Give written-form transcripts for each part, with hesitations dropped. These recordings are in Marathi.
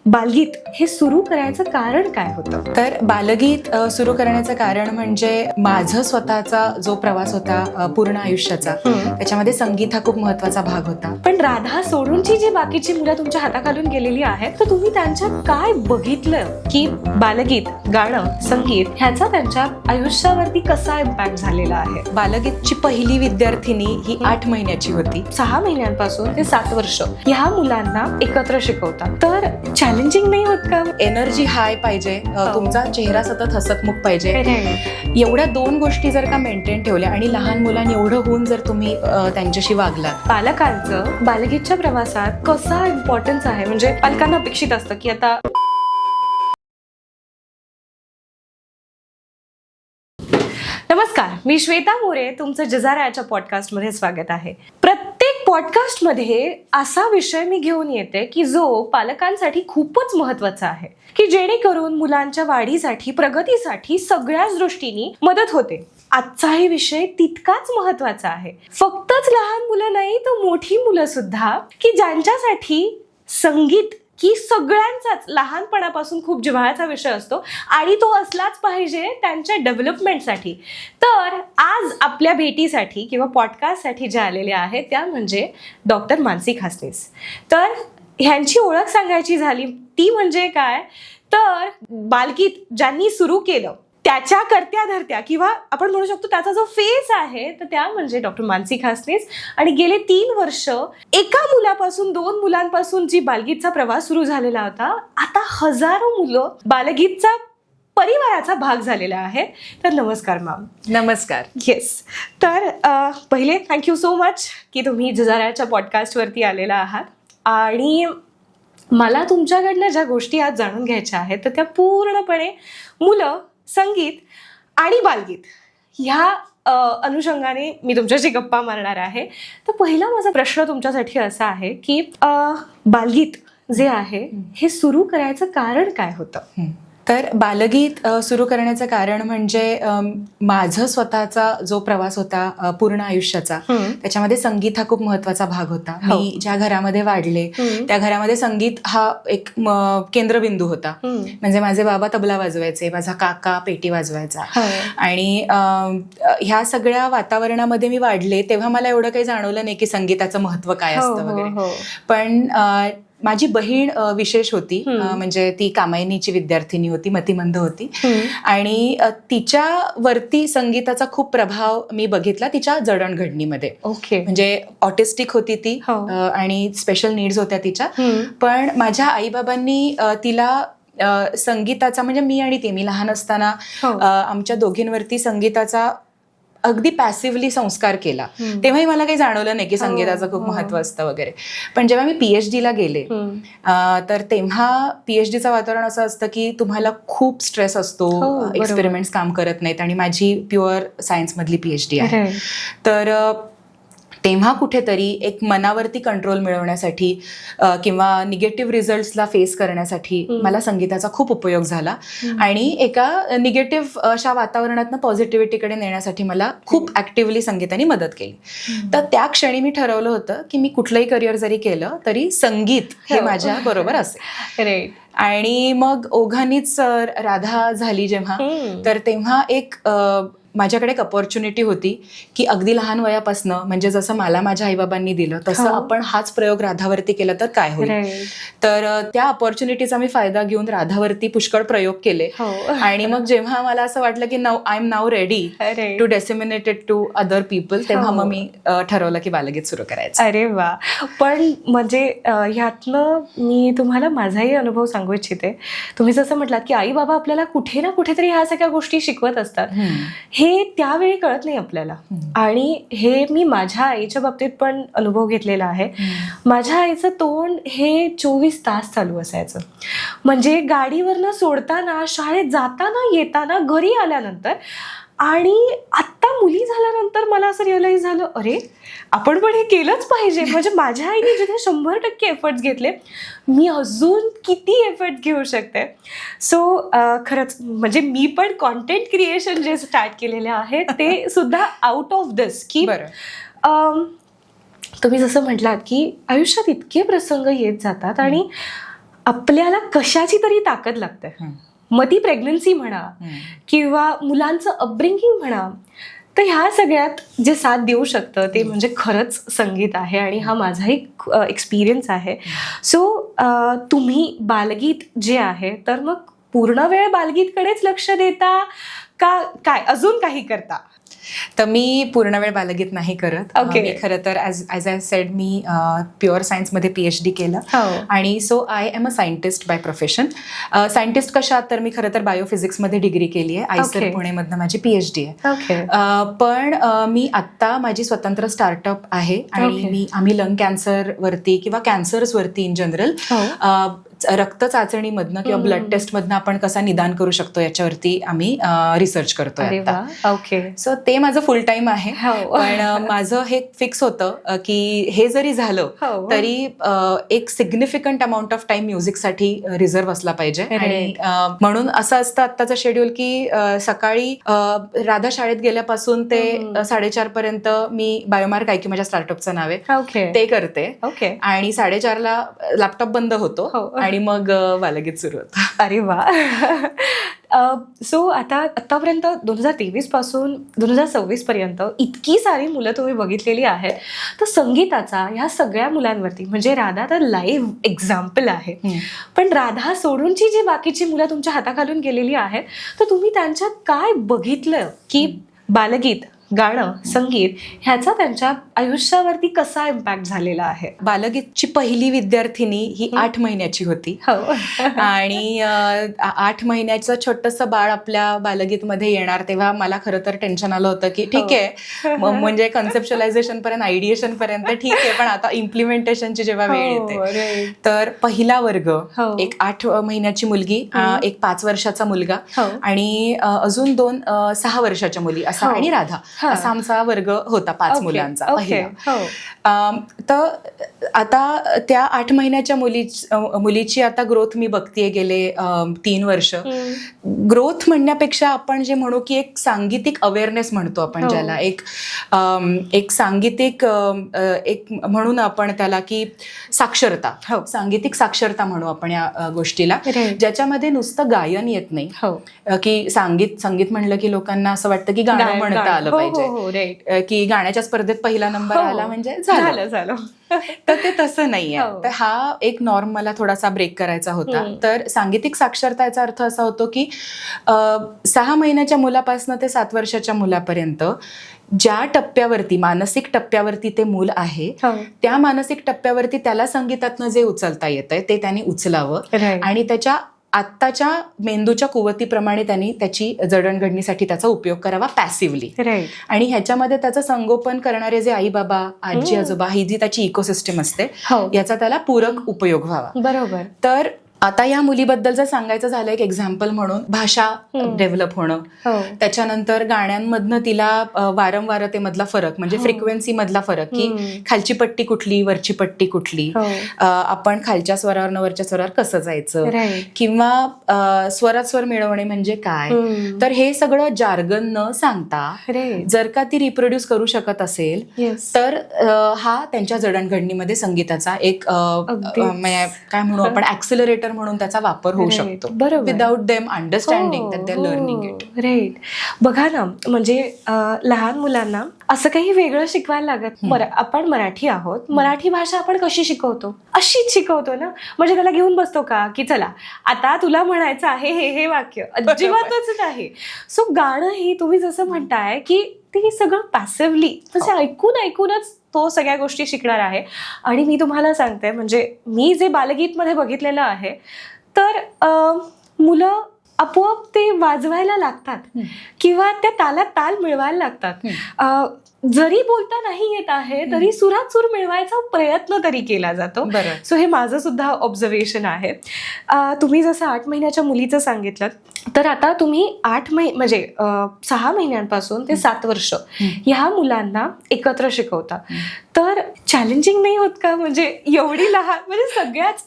बालगीत हे सुरू करायचं कारण काय होतं? तर बालगीत सुरू करण्याचं कारण म्हणजे माझं स्वतःचा जो प्रवास होता पूर्ण आयुष्याचा, त्याच्यामध्ये संगीत हा खूप महत्वाचा भाग होता. पण राधा सोडूनची जी बाकीची मुलं तुमच्या हाताखालून गेलेली आहेत, तर तुम्ही त्यांच्यात काय बघितलं की बालगीत, गाणं, संगीत ह्याचा त्यांच्या आयुष्यावरती कसा इम्पॅक्ट झालेला आहे? बालगीतची पहिली विद्यार्थिनी ही 8 महिन्याची होती. 6 महिन्यांपासून ते 7 वर्ष ह्या मुलांना एकत्र शिकवतात, तर चॅलेंजिंग नाही होत का? एनर्जी हाय पाहिजे, तुमचा चेहरा सतत हसतमुख पाहिजे. एवढ्या 2 गोष्टी जर का मेंटेन ठेवल्या आणि लहान मुलांनी एवढं होऊन जर तुम्ही त्यांच्याशी वागलात. पालकांचं बालगीतच्या प्रवासात कसा इम्पॉर्टन्स आहे? म्हणजे पालकांना अपेक्षित असतं की आता नमस्कार, मी श्वेता मोरे, तुमचं जजाराच्या पॉडकास्टमध्ये स्वागत आहे. प्रत्येक पॉडकास्टमध्ये असा विषय मी घेऊन येते की जो पालकांसाठी खूपच महत्वाचा आहे, की जेणेकरून मुलांच्या वाढीसाठी, प्रगतीसाठी सगळ्याच दृष्टीने मदत होते. आजचाही विषय तितकाच महत्वाचा आहे. फक्तच लहान मुलं नाही, तर मोठी मुलं सुद्धा, की ज्यांच्यासाठी संगीत की सगळ्यांचाच लहानपणापासून खूप जिव्हाळ्याचा विषय असतो आणि तो असलाच पाहिजे त्यांच्या डेव्हलपमेंटसाठी. तर आज आपल्या भेटीसाठी किंवा पॉडकास्टसाठी ज्या आलेल्या आहेत त्या म्हणजे डॉक्टर मानसी खासनीस. तर ह्यांची ओळख सांगायची झाली ती म्हणजे काय, तर बालगीत ज्यांनी सुरू केलं त्याच्या करत्या धरत्या किंवा आपण म्हणू शकतो त्याचा जो फेस आहे, तर त्या म्हणजे डॉक्टर मानसी खासनीस. आणि गेले 3 वर्ष एका मुलापासून 2 मुलांपासून जी बालगीतचा प्रवास सुरू झालेला होता, आता हजारो मुलं बालगीतचा परिवाराचा भाग झालेला आहे. तर नमस्कार मॅम. नमस्कार. येस, तर पहिले थँक्यू सो मच की तुम्ही जजाराच्या पॉडकास्टवरती आलेला आहात. आणि मला तुमच्याकडनं ज्या गोष्टी आज जाणून घ्यायच्या आहेत, तर त्या पूर्णपणे मुलं, संगीत आणि बालगीत ह्या अनुषंगाने मी तुमच्याशी गप्पा मारणार आहे. तर पहिला माझा प्रश्न तुमच्यासाठी असा आहे की बालगीत जे आहे हे सुरू करायचं कारण काय होतं? तर बालगीत सुरू करण्याचं कारण म्हणजे माझं स्वतःचा जो प्रवास होता पूर्ण आयुष्याचा, त्याच्यामध्ये संगीत हा खूप महत्वाचा भाग होता. मी ज्या घरामध्ये वाढले त्या घरामध्ये संगीत हा एक केंद्रबिंदू होता. म्हणजे माझे बाबा तबला वाजवायचे, माझा काका पेटी वाजवायचा. आणि ह्या सगळ्या वातावरणामध्ये मी वाढले तेव्हा मला एवढं काही जाणवलं नाही की संगीताचं महत्व काय असतं वगैरे. पण माझी बहीण विशेष होती, म्हणजे ती कामायनीची विद्यार्थिनी होती, मतिमंद होती. आणि तिच्यावरती संगीताचा खूप प्रभाव मी बघितला तिच्या जडणघडणीमध्ये. ओके. म्हणजे ऑटिस्टिक होती ती आणि स्पेशल नीड्स होत्या तिच्या. पण माझ्या आईबाबांनी तिला संगीताचा, म्हणजे मी लहान असताना आमच्या दोघींवरती संगीताचा अगदी पॅसिव्हली संस्कार केला. तेव्हाही मला काही जाणवलं नाही की संगीताचं खूप महत्व असतं वगैरे. पण जेव्हा मी PhD ला गेले तर तेव्हा PhDचं वातावरण असं असतं की तुम्हाला खूप स्ट्रेस असतो, एक्सपेरिमेंट्स काम करत नाहीत. आणि माझी प्युअर सायन्समधली PhD आहे. तर तेव्हा कुठेतरी एक मनावरती कंट्रोल मिळवण्यासाठी किंवा निगेटिव्ह रिझल्ट्सला फेस करण्यासाठी मला संगीताचा खूप उपयोग झाला. आणि एका निगेटिव्ह अशा वातावरणातनं पॉझिटिव्हिटीकडे नेण्यासाठी मला खूप ऍक्टिव्हली संगीताने मदत केली. तर त्या क्षणी मी ठरवलं होतं की मी कुठलंही करिअर जरी केलं तरी संगीत हे माझ्या बरोबर असेल. आणि मग ओघानीच राधा झाली जेव्हा, तर तेव्हा एक माझ्याकडे एक अपॉर्च्युनिटी होती की अगदी लहान वयापासनं, म्हणजे जसं मला माझ्या आईबाबांनी दिलं तसं आपण हाच प्रयोग राधावरती केला तर काय होईल. तर त्या अपॉर्च्युनिटीचा मी फायदा घेऊन राधावरती पुष्कळ प्रयोग केले. आणि मग जेव्हा मला असं वाटलं की I am now ready to disseminate it to other people, तेव्हा मग मी ठरवलं की बालगीत सुरू करायचं. अरे वा. पण म्हणजे ह्यातनं मी तुम्हाला माझाही अनुभव सांगू इच्छिते. तुम्ही जसं म्हटलात की आई बाबा आपल्याला कुठे ना कुठेतरी ह्या सगळ्या गोष्टी शिकवत असतात, हे त्यावेळी कळत नाही आपल्याला. आणि हे मी माझ्या आईच्या बाबतीत पण अनुभव घेतलेला आहे. माझ्या आईचं तोंड हे 24 तास चालू असायचं. म्हणजे गाडीवरनं सोडताना, शाळेत जाताना, येताना, घरी आल्यानंतर. आणि आत्ता मुली झाल्यानंतर मला असं रिअलाइज झालं, अरे आपण पण हे केलंच पाहिजे. म्हणजे माझ्या आईने जिथे 100% एफर्ट्स घेतले, मी अजून किती एफर्ट घेऊ शकते. सो खरंच म्हणजे मी पण कॉन्टेंट क्रिएशन जे स्टार्ट केलेले आहे ते सुद्धा आउट ऑफ दिस की तुम्ही जसं म्हटलात की आयुष्यात इतके प्रसंग येत जातात आणि आपल्याला कशाची तरी ताकद लागते. मग ती प्रेग्नन्सी म्हणा किंवा मुलांचं अपब्रिंगिंग म्हणा, तर ह्या सगळ्यात जे साथ देऊ शकतं ते म्हणजे खरंच संगीत आहे. आणि हा माझाही एक्सपिरियन्स आहे. सो तुम्ही बालगीत जे आहे तर मग पूर्ण वेळ बालगीतकडेच लक्ष देता का काय अजून काही करता? तर मी पूर्ण वेळ बालगीत नाही करत. मी खरं तर as I said me pure सायन्समध्ये PhD केलं. आणि so I am a scientist by profession. Scientist कशात, तर मी खरं तर बायोफिजिक्समध्ये डिग्री केली आहे. आयसर पुणेमधनं माझी PhD आहे. पण मी आत्ता माझी स्वतंत्र स्टार्टअप आहे आणि आम्ही लंग कॅन्सरवरती किंवा कॅन्सर्सवरती इन जनरल रक्त चाचणीमधनं किंवा ब्लड टेस्टमधनं आपण कसा निदान करू शकतो याच्यावरती आम्ही रिसर्च करतोय. सो ते माझं फुल टाइम आहे. पण माझं हे फिक्स होतं की हे जरी झालं तरी एक सिग्निफिकंट अमाऊंट ऑफ टाइम म्युझिकसाठी रिझर्व्ह असला पाहिजे. आणि म्हणून असं असतं आत्ताचं शेड्यूल की सकाळी राधा शाळेत गेल्यापासून ते 4:30 पर्यंत मी बायोमार्क आहे की माझ्या स्टार्टअपचं नाव आहे ते करते. आणि 4:30ला लॅपटॉप बंद होतो आणि मग बालगीत सुरू होतं. अरे वा. सो आतापर्यंत 2023 पासून 2026 पर्यंत इतकी सारी मुलं तुम्ही बघितलेली आहेत, तर संगीताचा ह्या सगळ्या मुलांवरती, म्हणजे राधा तर लाईव्ह एक्झाम्पल आहे, पण राधा सोडूनची जी बाकीची मुलं तुमच्या हाताखालून गेलेली आहेत, तर तुम्ही त्यांच्यात काय बघितलं की बालगीत, गाणं, संगीत ह्याचा त्यांच्या आयुष्यावरती कसा इम्पॅक्ट झालेला आहे? बालगीतची पहिली विद्यार्थिनी ही 8 महिन्याची होती. आणि 8 महिन्याचं छोटंसं बाळ आपल्या बालगीतमध्ये येणार तेव्हा मला खरं तर टेन्शन आलं होतं की ठीक आहे, म्हणजे कन्सेप्च्युअलायझेशन पर्यंत, आयडिएशन पर्यंत ठीक आहे, पण आता इम्प्लिमेंटेशनची जेव्हा वेळ येते तर पहिला वर्ग, एक 8 महिन्याची मुलगी, एक 5 वर्षाचा मुलगा आणि अजून 2 6 वर्षाच्या मुली असा आणि राधा असा आमचा वर्ग होता 5 मुलांचा पहिला. तर आता त्या 8 महिन्याच्या मुलीची आता ग्रोथ मी बघतीये गेले 3 वर्ष. ग्रोथ म्हणण्यापेक्षा आपण जे म्हणू की एक सांगीतिक अवेअरनेस म्हणतो आपण ज्याला, एक सांगीतिक एक म्हणून आपण त्याला की साक्षरता, सांगीतिक साक्षरता म्हणू आपण या गोष्टीला, ज्याच्यामध्ये नुसतं गायन येत नाही की संगीत म्हणलं की लोकांना असं वाटतं की गाणं म्हणता आलं पाहिजे, की गाण्याच्या स्पर्धेत पहिला नंबर आला म्हणजे झालं. तर ते तसं नाहीये. तर हा एक नॉर्म मला थोडासा ब्रेक करायचा होता. तर सांगीतिक साक्षरता याचा अर्थ असा होतो की 6 महिन्याच्या मुलापासून ते 7 वर्षाच्या मुलापर्यंत ज्या टप्प्यावरती, मानसिक टप्प्यावरती ते मूल आहे, त्या मानसिक टप्प्यावरती त्याला संगीतातनं जे उचलता येतंय ते त्यांनी उचलावं आणि त्याच्या आत्ताच्या मेंदूच्या कुवतीप्रमाणे त्यांनी त्याची जडणघडणीसाठी त्याचा उपयोग करावा पॅसिव्हली. आणि ह्याच्यामध्ये त्याचं संगोपन करणारे जे आई बाबा, आजी आजोबा, ही जी त्याची इकोसिस्टम असते याचा त्याला पूरक उपयोग व्हावा. बरोबर. तर आता या मुलीबद्दल जर सांगायचं झालं एक एक्झाम्पल म्हणून, भाषा डेव्हलप होणं, त्याच्यानंतर गाण्यांमधनं तिला वारंवारतेमधला फरक म्हणजे फ्रिक्वेन्सी मधला फरक, की खालची पट्टी कुठली, वरची पट्टी कुठली, आपण खालच्या स्वरावर वरच्या स्वरावर कसं जायचं, किंवा स्वरात स्वर मिळवणे म्हणजे काय. तर हे सगळं जार्गन न सांगता जर का ती रिप्रोड्यूस करू शकत असेल तर हा त्यांच्या जडणघडणीमध्ये संगीताचा एक काय म्हणू आपण ऍक्सिलरेटर म्हणून त्याचा वापर होऊ शकतो. Without them understanding that they are learning it. Right. बघा ना, म्हणजे लहान मुलांना असं काही वेगळं शिकवायला लागत. आपण मराठी आहोत, मराठी भाषा आपण कशी शिकवतो, अशीच शिकवतो ना. म्हणजे त्याला घेऊन बसतो का की चला आता तुला म्हणायचं आहे हे वाक्य, अजिबातच नाही. सो गाणं ही तुम्ही जसं म्हणताय की ते सगळं पॅसिव्हली म्हणजे ऐकूनच तो सगळ्या गोष्टी शिकणार आहे. आणि मी तुम्हाला सांगते, म्हणजे मी जे बालगीतमध्ये बघितलेलं आहे तर मुलं आपोआप ते वाजवायला लागतात किंवा त्या तालात ताल मिळवायला लागतात. जरी बोलता नाही येत आहे तरी सुरात सूर मिळवायचा प्रयत्न तरी केला जातो. सो हे माझं सुद्धा ऑब्झर्वेशन आहे. तुम्ही जसं 8 महिन्याच्या मुलीचं सांगितलं, तर आता तुम्ही 6 महिन्यांपासून ते 7 वर्ष ह्या मुलांना एकत्र शिकवता. तर चॅलेंजिंग नाही होत का? म्हणजे एवढी लहान, म्हणजे सगळ्याच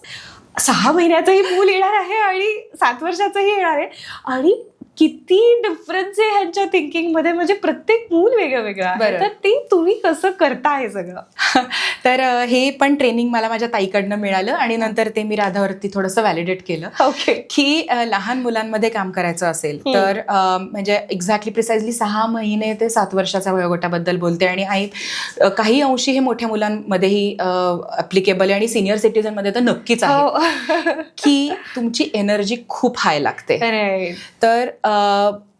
6 महिन्याचंही मूल येणार आहे आणि 7 वर्षाचंही येणार आहे आणि किती डिफरन्स आहे ह्यांच्या थिंकिंग मध्ये, म्हणजे प्रत्येक मूल वेगळं वेगळं आहे. बरं. तर ते तुम्ही कसं करता हे सगळं? तर हे पण ट्रेनिंग मला माझ्या ताईकडनं मिळालं आणि नंतर ते मी राधावरती थोडंसं व्हॅलिडेट केलं ओके. की लहान मुलांमध्ये काम करायचं असेल तर म्हणजे एक्झॅक्टली प्रिसाइजली 6 महिने ते 7 वर्षाच्या वयोगटाबद्दल बोलते आणि काही अंशी हे मोठ्या मुलांमध्येही ॲप्लिकेबल आहे आणि सिनियर सिटीजनमध्ये तर नक्कीच आहे की तुमची एनर्जी खूप हाय लागते. Right. तर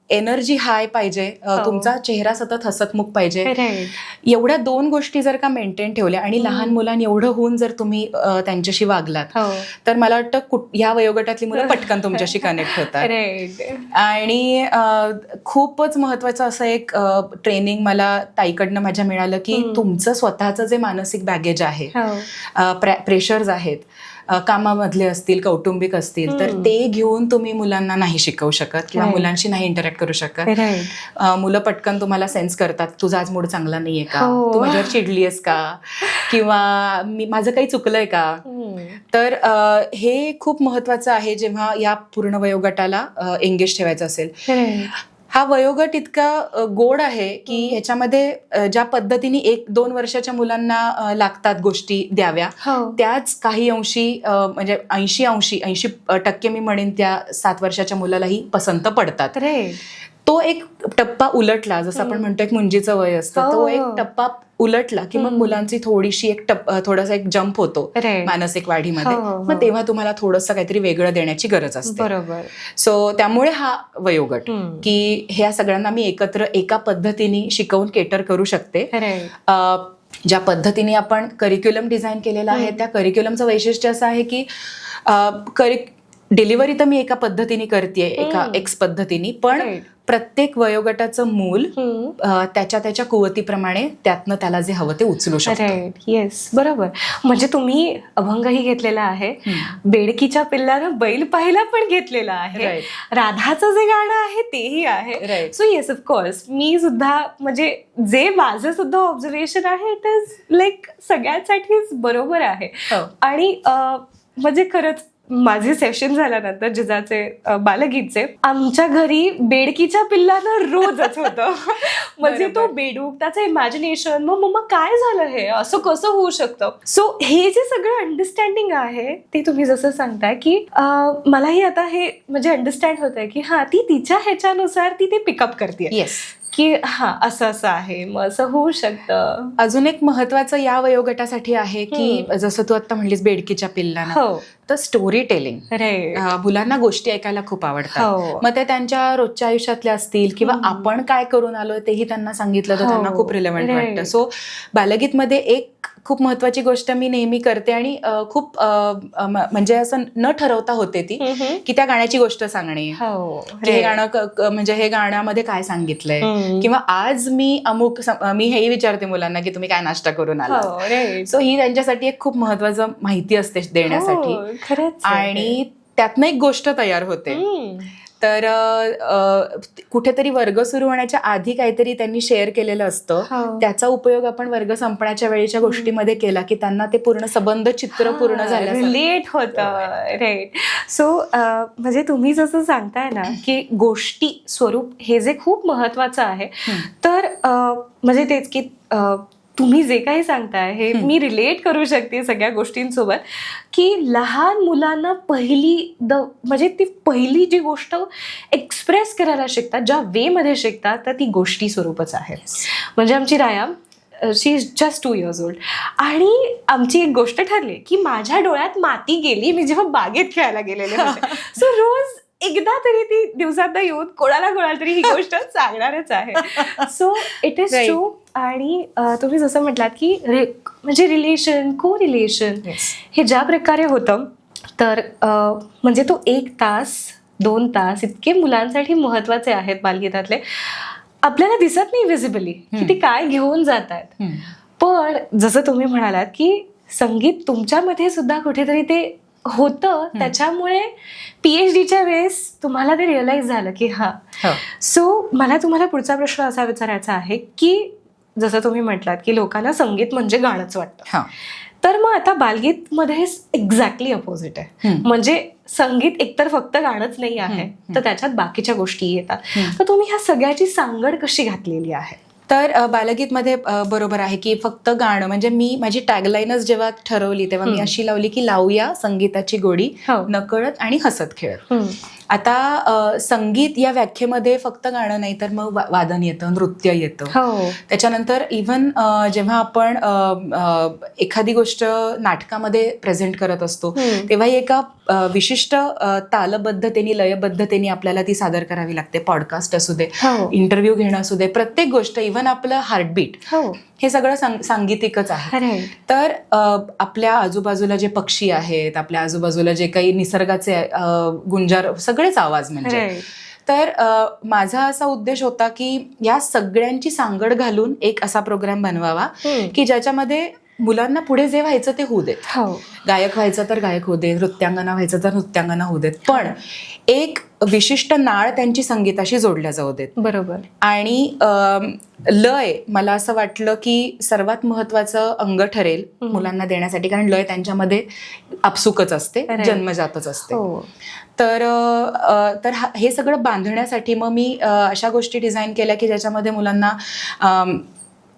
एनर्जी हाय पाहिजे, तुमचा चेहरा सतत हसतमुख पाहिजे. Right. एवढ्या 2 गोष्टी जर का मेंटेन ठेवल्या आणि लहान मुलांनी एवढं होऊन जर तुम्ही त्यांच्याशी वागलात हो. तर मला वाटतं ह्या वयोगटातली मुलं पटकन तुमच्याशी कनेक्ट होतात. Right. आणि खूपच महत्वाचं असं एक ट्रेनिंग मला ताईकडनं माझ्या मिळालं की तुमचं स्वतःचं जे मानसिक बॅगेज आहे, हो. प्रेशर्स आहेत, कामामधले असतील, कौटुंबिक असतील, तर ते घेऊन तुम्ही मुलांना नाही शिकवू शकत किंवा Right. मुलांशी नाही इंटरॅक्ट करू शकत. Right. मुलं पटकन तुम्हाला सेन्स करतात, तुझा आज मूड चांगला नाहीये का, हो. तू माझ्यावर चिडली आहेस का, किंवा माझं काही चुकलंय का. तर हे खूप महत्वाचं आहे जेव्हा या पूर्ण वयोगटाला एंगेज ठेवायचं असेल. Right. हा वयोगट इतका गोड आहे की ह्याच्यामध्ये ज्या पद्धतीने 1-2 वर्षाच्या मुलांना लागतात गोष्टी द्याव्या, हो. त्याच काही अंशी म्हणजे 80% मी म्हणेन त्या 7 वर्षाच्या मुलालाही पसंत पडतात. Right. तो एक टप्पा उलटला, जसं आपण म्हणतो एक मुंजीचं वय असतं, तो एक टप्पा उलटला की मग मुलांची थोडीशी थोडासा एक जंप होतो Right. मानसिक वाढीमध्ये. हो, हो. मग तेव्हा तुम्हाला थोडंसं काहीतरी वेगळं देण्याची गरज असते. बरोबर. सो त्यामुळे हा वयोगट की ह्या सगळ्यांना मी एकत्र एका पद्धतीने शिकवून केटर करू शकते. Right. ज्या पद्धतीने आपण करिक्युलम डिझाईन केलेला आहे त्या करिक्युलमचं वैशिष्ट्य असं आहे की डिलिव्हरी तर मी एका पद्धतीने करते, एका एक्स पद्धतीने, पण Right. प्रत्येक वयोगटाचं मूल त्याच्या कुवतीप्रमाणे त्यातनं त्याला जे हवं ते उचलू शकतं. राईट. येस, बरोबर. म्हणजे तुम्ही अभंगही घेतलेला आहे, बेडकीच्या पिल्लानं बैल पाहिला पण घेतलेला आहे, Right. राधाचं जे गाणं आहे तेही आहे. Right. सो येस, ऑफकोर्स मी सुद्धा म्हणजे जे माझं सुद्धा ऑब्झर्वेशन आहे इट इज लाईक सगळ्यांसाठीच बरोबर आहे. हो. आणि म्हणजे खरंच माझे सेशन झाल्यानंतर जिजाचे बालगीतचे आमच्या घरी बेडकीच्या पिल्लानं रोजच होतं. म्हणजे तो बेडूक, त्याचं इमॅजिनेशन, मग मम्मा काय झालं हे, असं कसं होऊ शकतं. सो हे जे सगळं अंडरस्टँडिंग आहे ते तुम्ही जसं सांगताय की मलाही आता हे म्हणजे अंडरस्टँड होत आहे की हा ती तिच्या ह्याच्यानुसार ती ते पिकअप करते येस. की हा असं आहे, मग असं होऊ शकतं. अजून एक महत्वाचं या वयोगटासाठी आहे की जसं तू आता म्हणलीस बेडकीच्या पिल्लांना, हो. तर स्टोरी टेलिंग. राईट. मुलांना गोष्टी ऐकायला खूप आवडतात. हो. मग ते त्यांच्या रोजच्या आयुष्यातल्या असतील किंवा आपण काय करून आलोय तेही त्यांना सांगितलं तर हो. त्यांना खूप रिलेव्हंट Right. वाटतं. सो बालगीतमध्ये एक खूप महत्वाची गोष्ट मी नेहमी करते आणि खूप म्हणजे असं न ठरवता होते ती की त्या गाण्याची गोष्ट सांगणे, हो. की हे गाणं म्हणजे हे गाण्यामध्ये काय सांगितलंय, किंवा आज मी मी हेही विचारते मुलांना की तुम्ही काय नाश्ता करून आला. हो. राईट. सो ही त्यांच्यासाठी एक खूप महत्वाचं माहिती असते देण्यासाठी. हो, खरंच आहे. आणि त्यातनं एक गोष्ट तयार होते. तर कुठेतरी वर्ग सुरू होण्याच्या आधी काहीतरी त्यांनी शेअर केलेलं असतं, हो. त्याचा उपयोग आपण वर्ग संपण्याच्या वेळेच्या गोष्टीमध्ये केला की त्यांना ते पूर्ण संबंध चित्र पूर्ण झालं, लेट होतं. राईट. सो म्हणजे तुम्ही जसं सांगताय ना की गोष्टी स्वरूप हे जे खूप महत्वाचं आहे, तर म्हणजे तेच की तुम्ही जे काही सांगताय हे मी रिलेट करू शकते सगळ्या गोष्टींसोबत, की लहान मुलांना म्हणजे ती पहिली जी गोष्ट एक्सप्रेस करायला शिकतात, ज्या वे मध्ये शिकतात, तर ती गोष्टी स्वरूपच आहे. म्हणजे आमची राया, शी इज जस्ट 2 years old, आणि आमची एक गोष्ट ठरली की माझ्या डोळ्यात माती गेली मी जेव्हा बागेत खेळायला गेलेले होते. सो रोज एकदा तरी ती दिवसात येऊन कोणाला तरी ही गोष्ट सांगणारच आहे. So it is true. आणि तुम्ही जसं म्हटलात की म्हणजे रिलेशन, को रिलेशन हे ज्या प्रकारे होतं, तर म्हणजे तो 1 तास 2 तास इतके मुलांसाठी महत्वाचे आहेत बालगीतातले. आपल्याला दिसत नाही विजिबली की ते काय घेऊन जात आहेत, पण जसं तुम्ही म्हणालात की संगीत तुमच्यामध्ये सुद्धा कुठेतरी ते होतं, त्याच्यामुळे PhDच्या वेळेस तुम्हाला ते रिअलाइज झालं की हा. सो मला तुम्हाला पुढचा प्रश्न असा विचारायचा आहे की जसं तुम्ही म्हटलात की लोकांना संगीत म्हणजे गाणंच वाटतं, तर मग आता बालगीतमध्ये एक्झॅक्टली अपोजिट आहे. म्हणजे संगीत एकतर फक्त गाणंच नाही आहे, तर त्याच्यात बाकीच्या गोष्टी येतात. तर तुम्ही ह्या सगळ्याची सांगड कशी घातलेली आहे? तर बालगीतमध्ये बरोबर आहे की फक्त गाणं, म्हणजे मी माझी टॅगलाईनच जेव्हा ठरवली तेव्हा मी अशी लावली की लावूया संगीताची गोडी नकळत आणि हसत खेळत. आता संगीत या व्याख्येमध्ये फक्त गाणं नाही तर मग वादन येतं, नृत्य येतं. त्याच्यानंतर इव्हन जेव्हा आपण एखादी गोष्ट नाटकामध्ये प्रेझेंट करत असतो तेव्हाही एका विशिष्ट तालबद्धतेने, लयबद्धतेने आपल्याला ती सादर करावी लागते. पॉडकास्ट असू दे, इंटरव्ह्यू घेणं असू दे, प्रत्येक गोष्ट, इव्हन आपलं हार्टबीट, हे सगळं सांगीतिकच आहे. तर आपल्या आजूबाजूला जे पक्षी आहेत, आपल्या आजूबाजूला जे काही निसर्गाचे गुंजार, सगळेच आवाज म्हणजे. तर माझा असा उद्देश होता की या सगळ्यांची सांगड घालून एक असा प्रोग्राम बनवावा की ज्याच्यामध्ये मुलांना पुढे जे व्हायचं ते होऊ देत. गायक व्हायचं तर गायक होऊ दे, नृत्यांगना व्हायचं तर नृत्यांगना होऊ देत, पण एक विशिष्ट नाळ त्यांची संगीताशी जोडल्या जाऊ देत. बरोबर. आणि लय, मला असं वाटलं की सर्वात महत्वाचं अंग ठरेल मुलांना देण्यासाठी, कारण लय त्यांच्यामध्ये आपसुकच असते, जन्मजातच असते. तर हे सगळं बांधण्यासाठी मग मी अशा गोष्टी डिझाईन केल्या की ज्याच्यामध्ये मुलांना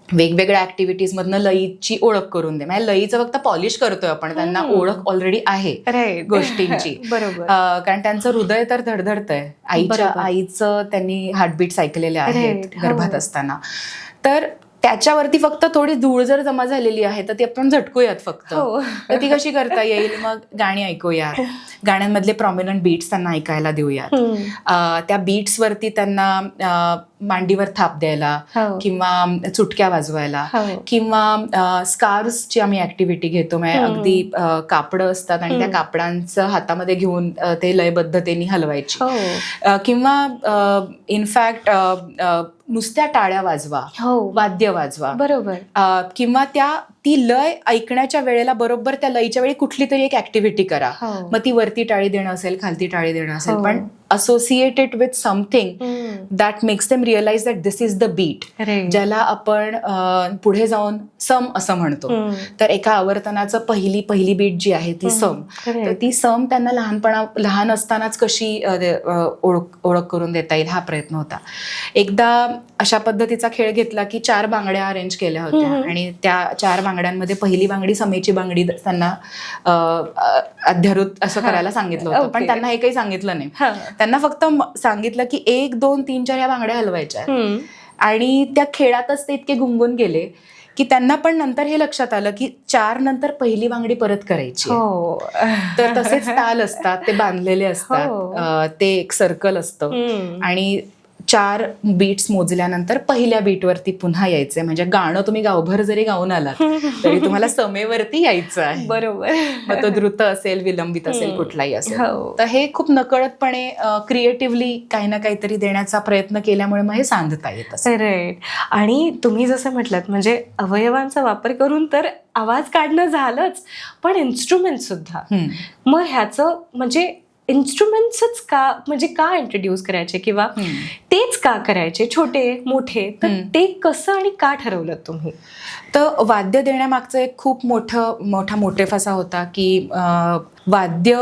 वेगवेगळ्या ऍक्टिव्हिटीजमधनं लयीची ओळख करून दे. म्हणजे लयीचं फक्त पॉलिश करतोय आपण, त्यांना ओळख ऑलरेडी आहे गोष्टींची. कारण त्यांचं हृदय तर धडधडतंय, आईचं त्यांनी हार्टबीट्स ऐकलेले आहेत गर्भात असताना. तर त्याच्यावरती फक्त थोडी धूळ जर जमा झालेली आहे तर ती आपण झटकूयात फक्त. तर ती कशी करता येईल? मग गाणी ऐकूयात, गाण्यांमधले प्रॉमिनंट बीट्स त्यांना ऐकायला देऊयात, त्या बीट्सवरती त्यांना मांडीवर थाप द्यायला किंवा चुटक्या वाजवायला, किंवा स्कार्सची आम्ही ऍक्टिव्हिटी घेतो. म्हणजे अगदी कापडं असतात आणि त्या कापडांचं हातामध्ये घेऊन ते लयबद्धतेने हलवायची, किंवा इनफॅक्ट नुसत्या टाळ्या वाजवा, वाद्य वाजवा. बरोबर. किंवा ती लय ऐकण्याच्या वेळेला बरोबर त्या लयीच्या वेळी कुठली तरी एक ऍक्टिव्हिटी करा. मग ती वरती टाळी देणं असेल, खालती टाळी देणं असेल, पण associated with something that makes them realise that this is the beat, ज्याला आपण पुढे जाऊन सम असं म्हणतो. तर एका आवर्तनाचं पहिली बीट जी आहे ती सम. तर ती सम त्यांना लहान असतानाच कशी ओळख करून देता येईल हा प्रयत्न होता. एकदा अशा पद्धतीचा खेळ घेतला की 4 बांगड्या अरेंज केल्या होत्या आणि त्या 4 बांगड्यांमध्ये पहिली बांगडी समेची बांगडी त्यांना अध्यारूत असं करायला सांगितलं होतं. पण त्यांना हे काही सांगितलं नाही. त्यांना फक्त सांगितलं की 1, 2, 3, 4 या बांगड्या हलवायच्या. आणि त्या खेळातच ते इतके गुंगून गेले की त्यांना पण नंतर हे लक्षात आलं की 4 नंतर पहिली बांगडी परत करायची. तर तसेच ताल असतात, ते बांधलेले असतात, ते एक सर्कल असतं आणि 4 बीट्स मोजल्यानंतर पहिल्या बीटवरती पुन्हा यायचंय. म्हणजे गाणं तुम्ही गावभर जरी गाऊन आलात तरी तुम्हाला समेवरती यायचं आहे. बरोबर. मग तो द्रुत असेल, विलंबित असेल, कुठलाही असेल. तर हे खूप नकळतपणे क्रिएटिव्हली काही ना काहीतरी देण्याचा प्रयत्न केल्यामुळे मग हे सांधता येत असं. राईट. आणि तुम्ही जसं म्हटलात म्हणजे अवयवांचा वापर करून तर आवाज काढणं झालंच, पण इन्स्ट्रुमेंट सुद्धा. मग ह्याचं म्हणजे इन्स्ट्रुमेंट्सच का इंट्रोड्यूस करायचे किंवा तेच का करायचे, छोटे मोठे, तर ते कसं आणि का ठरवलं तुम्ही? तर वाद्य देण्यामागचं एक खूप मोठा मोठेफासा होता की वाद्य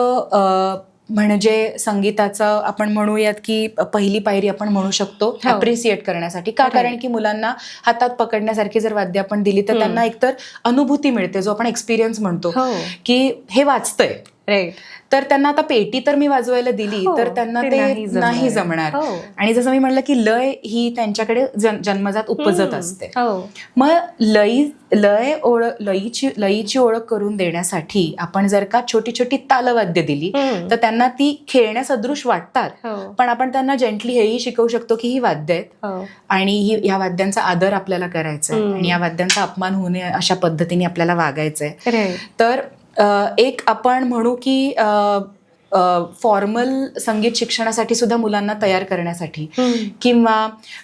म्हणजे संगीताचं आपण म्हणूयात की पहिली पायरी आपण म्हणू शकतो अप्रिसिएट करण्यासाठी. का? कारण की मुलांना हातात पकडण्यासारखी जर वाद्य आपण दिली तर त्यांना एकतर अनुभूती मिळते, जो आपण एक्सपिरियन्स म्हणतो की हे वाजतंय. राईट. तर त्यांना आता पेटी तर मी वाजवायला दिली तर त्यांना ते नाही जमणार. आणि जसं मी म्हणलं की लय ही त्यांच्याकडे जन्मजात उपजत असते. मग लयीची ओळख करून देण्यासाठी आपण जर का छोटी छोटी तालवाद्य दिली तर त्यांना ती खेळण्यासदृश वाटतात, पण आपण त्यांना जेंटली हेही शिकवू शकतो की ही वाद्य आहेत आणि ह्या वाद्यांचा आदर आपल्याला करायचा आहे आणि या वाद्यांचा अपमान होऊ नये अशा पद्धतीने आपल्याला वागायचंय. तर एक आपण म्हणू की फॉर्मल संगीत शिक्षणासाठी सुद्धा मुलांना तयार करण्यासाठी, किंवा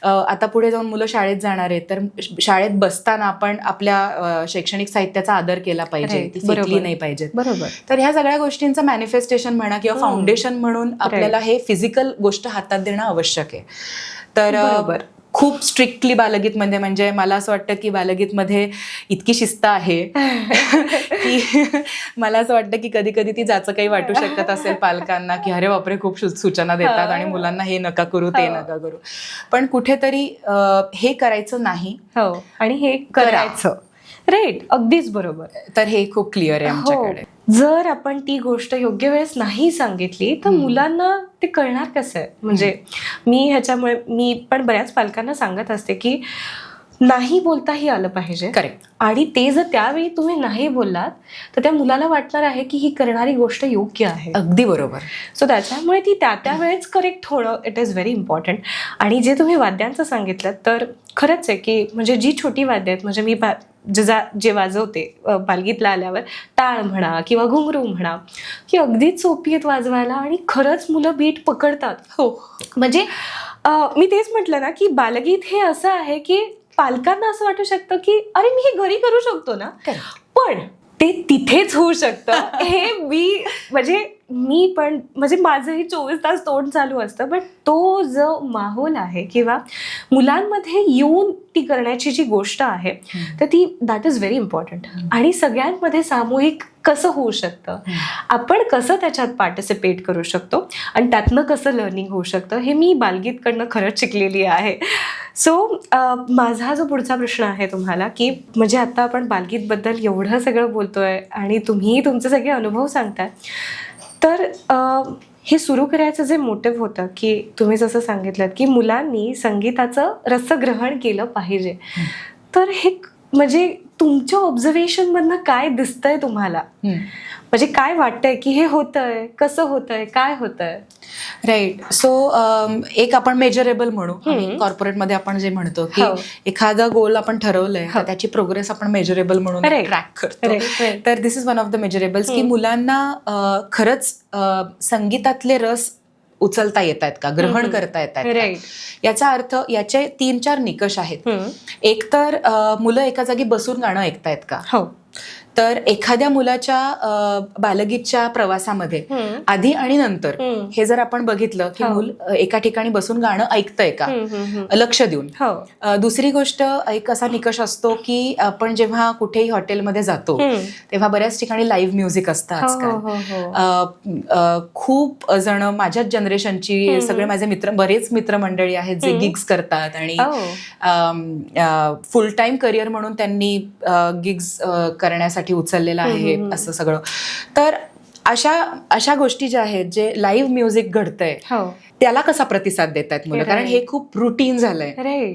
आता पुढे जाऊन मुलं शाळेत जाणार आहेत तर शाळेत बसताना आपण आपल्या शैक्षणिक साहित्याचा आदर केला पाहिजे, ती फेकली नाही पाहिजे. बरोबर. तर ह्या सगळ्या गोष्टींचं मॅनिफेस्टेशन म्हणा किंवा फाउंडेशन म्हणून आपल्याला हे फिजिकल गोष्ट हातात देणं आवश्यक आहे. तर खूप स्ट्रिक्टली बालगीतमध्ये, म्हणजे मला असं वाटतं की बालगीतमध्ये इतकी शिस्त आहे की मला असं वाटतं की कधी कधी ती जाचं काही वाटू शकत असेल पालकांना की अरे बापरे खूप सूचना देतात आणि मुलांना हे नका करू ते नका करू, पण कुठेतरी हे करायचं नाही. हो, आणि हे करायचं. राईट, अगदीच बरोबर. तर हे खूप क्लिअर आहे आमच्याकडे. जर आपण ती गोष्ट योग्य वेळेस नाही सांगितली तर मुलांना ते कळणार कसं आहे. म्हणजे ह्याच्यामुळे मी पण बऱ्याच पालकांना सांगत असते की नाही बोलताही आलं पाहिजे. करेक्ट. आणि ते जर त्यावेळी तुम्ही नाही बोललात तर त्या मुलाला वाटणार आहे की ही करणारी गोष्ट योग्य आहे. अगदी बरोबर. सो त्याच्यामुळे ती त्या वेळेस करेक्ट होणं इट इज व्हेरी इम्पॉर्टंट. आणि जे तुम्ही वाद्यांचं सांगितलं तर खरंच आहे की म्हणजे जी छोटी वाद्य आहेत, म्हणजे मी जे वाजवते बालगीतला आल्यावर, टाळ म्हणा किंवा घुंगरू म्हणा, की अगदीच सोपी आहेत वाजवायला आणि खरंच मुलं बीट पकडतात. हो, म्हणजे मी तेच म्हटलं ना की बालगीत हे असं आहे की पालकांना असं वाटू शकतं की अरे मी हे घरी करू शकतो ना, पण ते तिथेच होऊ शकतं. हे मी पण म्हणजे माझंही 24 तास तोंड चालू असतं, पण तो जो माहोल आहे किंवा मुलांमध्ये येऊन ती करण्याची जी गोष्ट आहे तर ती दॅट इज व्हेरी इम्पॉर्टंट. आणि सगळ्यांमध्ये सामूहिक कसं होऊ शकतं, आपण कसं त्याच्यात पार्टिसिपेट करू शकतो आणि त्यातनं कसं लर्निंग होऊ शकतं हे मी बालगीतकडनं खरंच शिकलेली आहे. सो माझा जो पुढचा प्रश्न आहे तुम्हाला की म्हणजे आता आपण बालगीतबद्दल एवढं सगळं बोलतोय आणि तुम्ही तुमचे सगळे अनुभव सांगताय, तर हे सुरू करायचं जे मोटिव्ह होतं की तुम्ही जसं सांगितलं की मुलांनी संगीताचं रसग्रहण केलं पाहिजे, तर हे म्हणजे तुमच्या ऑब्झर्वेशनमधनं काय दिसतंय तुम्हाला? म्हणजे काय वाटतंय की हे होतंय, कसं होतंय, काय होतंय? राईट. सो एक आपण मेजरेबल म्हणू, कॉर्पोरेटमध्ये आपण जे म्हणतो की एखादा गोल आपण ठरवलंय तर त्याची प्रोग्रेस आपण मेजरेबल म्हणून ट्रॅक करतो. तर दिस इज वन ऑफ द मेजरेबल्स की मुलांना खरंच संगीतातले रस उचलता येत आहेत का, ग्रहण करता येत आहेत का. याचा अर्थ याचे 3-4 निकष आहेत. एक तर मुलं एका जागी बसून गाणं ऐकतायत का. तर एखाद्या मुलाच्या बालगीतच्या प्रवासामध्ये आधी आणि नंतर हे जर आपण बघितलं की मूल एका ठिकाणी बसून गाणं ऐकतंय का, लक्ष देऊन. दुसरी गोष्ट, एक असा निकष असतो की आपण जेव्हा कुठेही हॉटेलमध्ये जातो तेव्हा बऱ्याच ठिकाणी लाईव्ह म्युझिक असतं आजकाल. खूप जण माझ्याच जनरेशनची, सगळे माझे बरेच मित्रमंडळी आहेत जे गिग्स करतात आणि फुल टाइम करिअर म्हणून त्यांनी गिग्स करण्यासाठी उचललेलं आहे असं सगळं. तर अशा गोष्टी ज्या आहेत, जे लाईव्ह म्युझिक घडतंय त्याला कसा प्रतिसाद देतात मुलं, कारण हे खूप रुटीन झालंय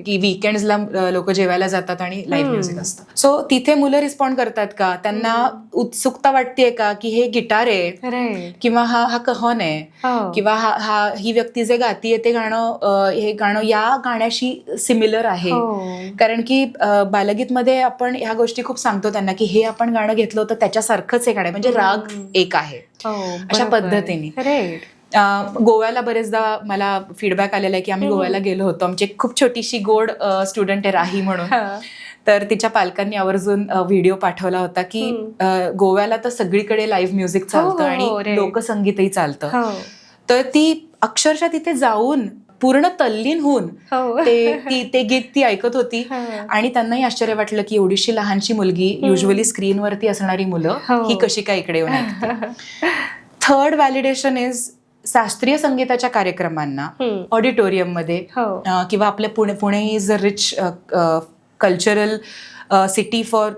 की वीकेंड्सला लोक जेवायला जातात आणि लाईव्ह म्युझिक असतं. सो तिथे मुलं रिस्पॉन्ड करतात का, त्यांना उत्सुकता वाटतेय का की हे गिटार आहे किंवा हा कहन आहे किंवा ही व्यक्ती जे गातीये ते गाणं, हे गाणं या गाण्याशी सिमिलर आहे. कारण की बालगीतमध्ये आपण ह्या गोष्टी खूप सांगतो त्यांना की हे आपण गाणं घेतलं होतं त्याच्यासारखंच हे गाणं, म्हणजे राग एक आहे अशा पद्धतीने. गोव्याला बरेचदा मला फीडबॅक आलेला आहे की आम्ही गोव्याला गेलो होतो, आमची एक खूप छोटीशी गोड स्टुडंट आहे राही म्हणून, तर तिच्या पालकांनी आवर्जून व्हिडिओ पाठवला होता की गोव्याला तर सगळीकडे लाईव्ह म्युझिक चालतं आणि लोकसंगीतही चालतं. तर ती अक्षरशः तिथे जाऊन पूर्ण तल्लीन होऊन ते गीत ती ऐकत होती आणि त्यांनाही आश्चर्य वाटलं की एवढीशी लहानशी मुलगी, युजली स्क्रीनवरती असणारी मुलं ही कशी काय इकडे येऊन ऐकते. थर्ड व्हॅलिडेशन इज शास्त्रीय संगीताच्या कार्यक्रमांना ऑडिटोरियममध्ये किंवा आपल्या Pune is a rich cultural city for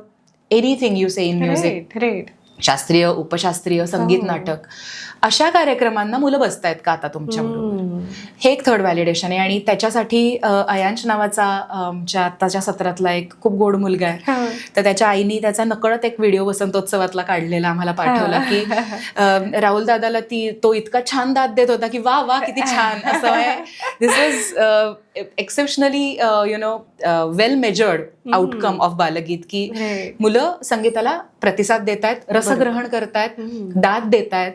anything you say in music, शास्त्रीय, उपशास्त्रीय, संगीत, नाटक, अशा कार्यक्रमांना मुलं बसतायत का आता तुमच्या बरोबर. हे एक थर्ड व्हॅलिडेशन आहे. आणि त्याच्यासाठी अयांश नावाचा आमच्या आत्ताच्या सत्रातला एक खूप गोड मुलगा आहे, तर त्याच्या आईनी त्याचा नकळत एक व्हिडिओ वसंतोत्सवातला काढलेला आम्हाला पाठवला की राहुल दादाला तो इतका छान दाद देत होता की वा वा किती छान असं आहे. This was exceptionally well measured outcome of बालगीत की मुलं संगीताला प्रतिसाद देत आहेत, रसग्रहण करतायत, दाद देत आहेत.